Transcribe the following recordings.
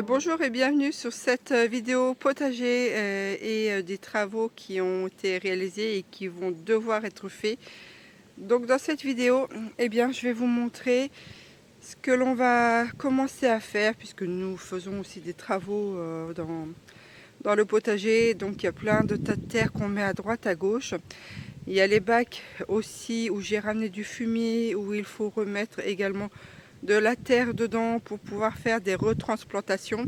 Bonjour et bienvenue sur cette vidéo potager et des travaux qui ont été réalisés et qui vont devoir être faits. Donc dans cette vidéo, je vais vous montrer ce que l'on va commencer à faire, puisque nous faisons aussi des travaux dans le potager. Donc il y a plein de tas de terre qu'on met à droite, à gauche. Il y a les bacs aussi où j'ai ramené du fumier, où il faut remettre également de la terre dedans pour pouvoir faire des retransplantations.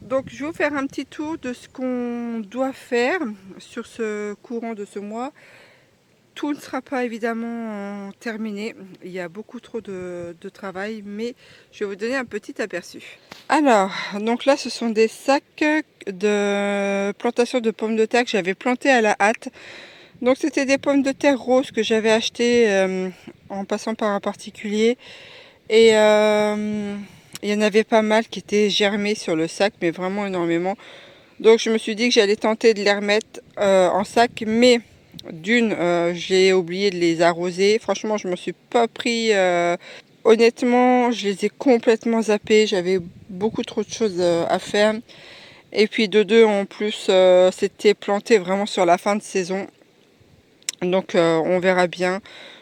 Donc je vais vous faire un petit tour de ce qu'on doit faire sur ce courant de ce mois. Tout ne sera pas évidemment terminé, il y a beaucoup trop de travail, mais je vais vous donner un petit aperçu. Alors, donc là ce sont des sacs de plantation de pommes de terre que j'avais plantées à la hâte. Donc c'était des pommes de terre roses que j'avais achetées en passant par un particulier. Et il y en avait pas mal qui étaient germés sur le sac, mais vraiment énormément. Donc je me suis dit que j'allais tenter de les remettre en sac, mais d'une, j'ai oublié de les arroser. Franchement, je me suis pas pris. Honnêtement, je les ai complètement zappés. J'avais beaucoup trop de choses à faire. Et puis de deux, en plus, c'était planté vraiment sur la fin de saison. Donc on verra bien.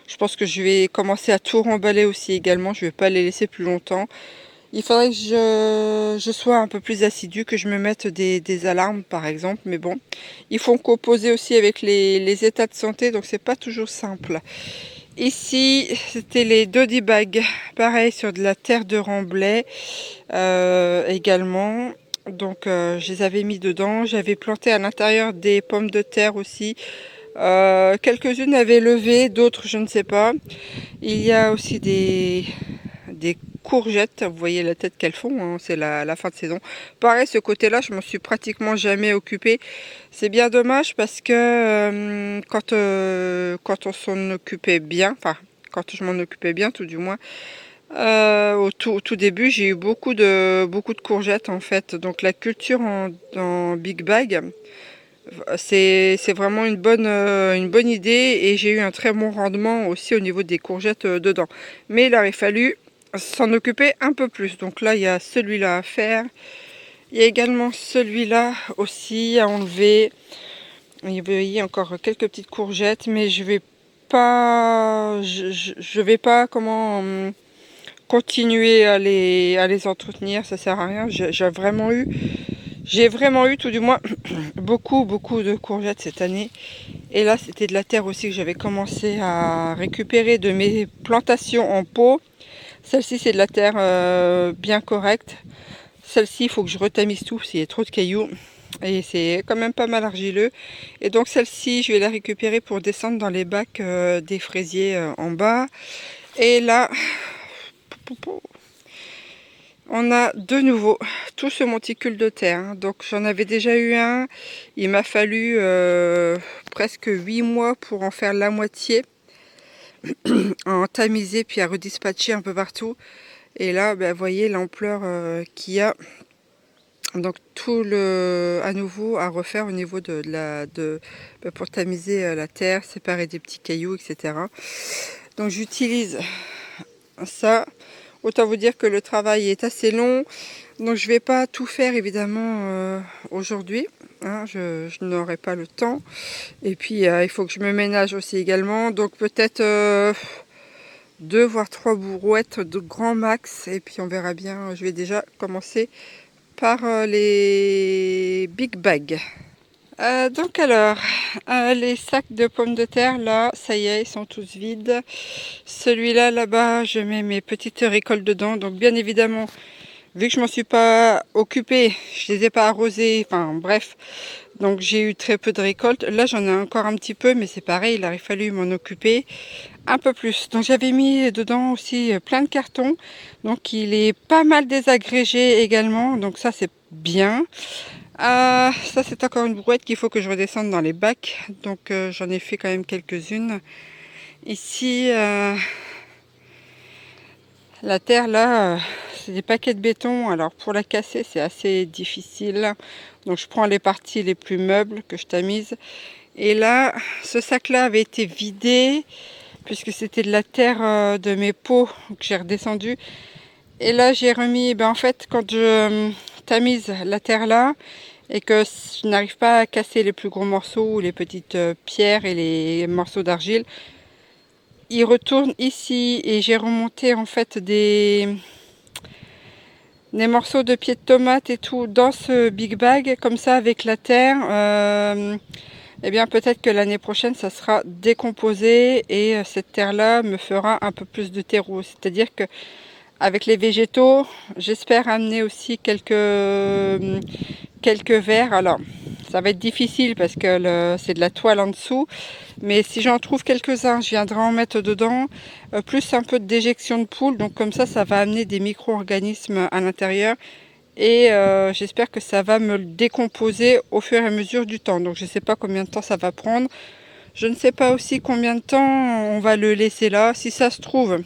Je pense que je vais commencer à tout remballer aussi également. Je ne vais pas les laisser plus longtemps. Il faudrait que je sois un peu plus assidue, que je me mette des alarmes par exemple. Mais bon, il faut composer aussi avec les états de santé. Donc c'est pas toujours simple. Ici, c'était les Doddy bags. Pareil, sur de la terre de remblai également. Donc je les avais mis dedans. J'avais planté à l'intérieur des pommes de terre aussi. Quelques-unes avaient levé, d'autres je ne sais pas. Il y a aussi des courgettes, vous voyez la tête qu'elles font, hein, c'est la fin de saison. Pareil, ce côté-là, je m'en suis pratiquement jamais occupée. C'est bien dommage parce que quand on s'en occupait bien, enfin quand je m'en occupais bien tout du moins, au tout début, j'ai eu beaucoup de courgettes en fait. Donc la culture en big bag, c'est vraiment une bonne idée, et j'ai eu un très bon rendement aussi au niveau des courgettes dedans. Mais il aurait fallu s'en occuper un peu plus. Donc là, il y a celui-là à faire. Il y a également celui-là aussi à enlever. Vous voyez encore quelques petites courgettes, mais je vais pas, je vais pas continuer à les entretenir. Ça sert à rien. J'ai vraiment eu tout du moins beaucoup de courgettes cette année. Et là c'était de la terre aussi que j'avais commencé à récupérer de mes plantations en pot. Celle-ci c'est de la terre bien correcte. Celle-ci il faut que je retamise tout s'il y a trop de cailloux. Et c'est quand même pas mal argileux. Et donc celle-ci je vais la récupérer pour descendre dans les bacs des fraisiers en bas. Et là, on a de nouveau tout ce monticule de terre, hein. Donc j'en avais déjà eu un. Il m'a fallu presque 8 mois pour en faire la moitié, en tamiser puis à redispatcher un peu partout. Et là, vous voyez l'ampleur qu'il y a. Donc tout à nouveau à refaire au niveau pour tamiser la terre, séparer des petits cailloux, etc. Donc j'utilise ça. Autant vous dire que le travail est assez long. Donc je ne vais pas tout faire évidemment aujourd'hui, hein, je n'aurai pas le temps. Et puis il faut que je me ménage aussi également. Donc peut-être 2 voire 3 brouettes de grand max. Et puis on verra bien. Je vais déjà commencer par les big bags. Donc alors, les sacs de pommes de terre, là, ça y est, ils sont tous vides. Celui-là, là-bas, je mets mes petites récoltes dedans. Donc bien évidemment, vu que je m'en suis pas occupée, je les ai pas arrosés, enfin bref. Donc j'ai eu très peu de récoltes. Là, j'en ai encore un petit peu, mais c'est pareil, il aurait fallu m'en occuper un peu plus. Donc j'avais mis dedans aussi plein de cartons. Donc il est pas mal désagrégé également. Donc ça, c'est bien. Ça c'est encore une brouette qu'il faut que je redescende dans les bacs. Donc j'en ai fait quand même quelques-unes. Ici, la terre là, c'est des paquets de béton. Alors pour la casser, c'est assez difficile. Donc je prends les parties les plus meubles que je tamise. Et là, ce sac-là avait été vidé puisque c'était de la terre de mes pots que j'ai redescendu. Et là, j'ai remis, en fait, quand tamise la terre là et que je n'arrive pas à casser les plus gros morceaux ou les petites pierres et les morceaux d'argile, il retourne ici et j'ai remonté en fait des morceaux de pieds de tomate et tout dans ce big bag comme ça avec la terre. Eh bien peut-être que l'année prochaine ça sera décomposé et cette terre là me fera un peu plus de terreau, c'est à dire que avec les végétaux j'espère amener aussi quelques vers. Alors ça va être difficile parce que c'est de la toile en dessous, mais si j'en trouve quelques-uns je viendrai en mettre dedans, plus un peu de déjection de poule, donc comme ça va amener des micro-organismes à l'intérieur et j'espère que ça va me le décomposer au fur et à mesure du temps. Donc je ne sais pas combien de temps ça va prendre, je ne sais pas aussi combien de temps on va le laisser là. Si ça se trouve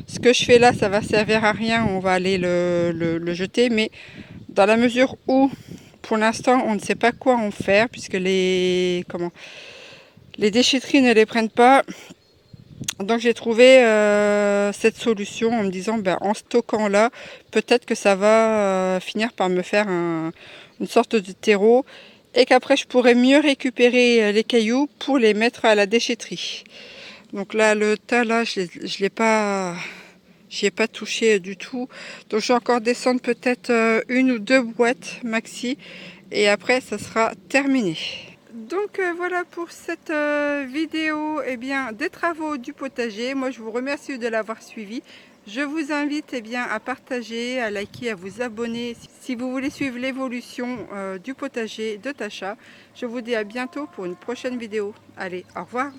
ce que je fais là ça va servir à rien, on va aller le jeter, mais dans la mesure où pour l'instant on ne sait pas quoi en faire puisque les déchetteries ne les prennent pas, donc j'ai trouvé cette solution en me disant en stockant là peut-être que ça va finir par me faire une sorte de terreau et qu'après je pourrais mieux récupérer les cailloux pour les mettre à la déchetterie. Donc là le tas là je l'ai pas, j'y ai pas touché du tout, donc je vais encore descendre peut-être 1 ou 2 boîtes maxi et après ça sera terminé. Donc voilà pour cette vidéo des travaux du potager. Moi je vous remercie de l'avoir suivi. Je vous invite à partager, à liker, à vous abonner si vous voulez suivre l'évolution du potager de Tasha. Je vous dis à bientôt pour une prochaine vidéo. Allez, au revoir.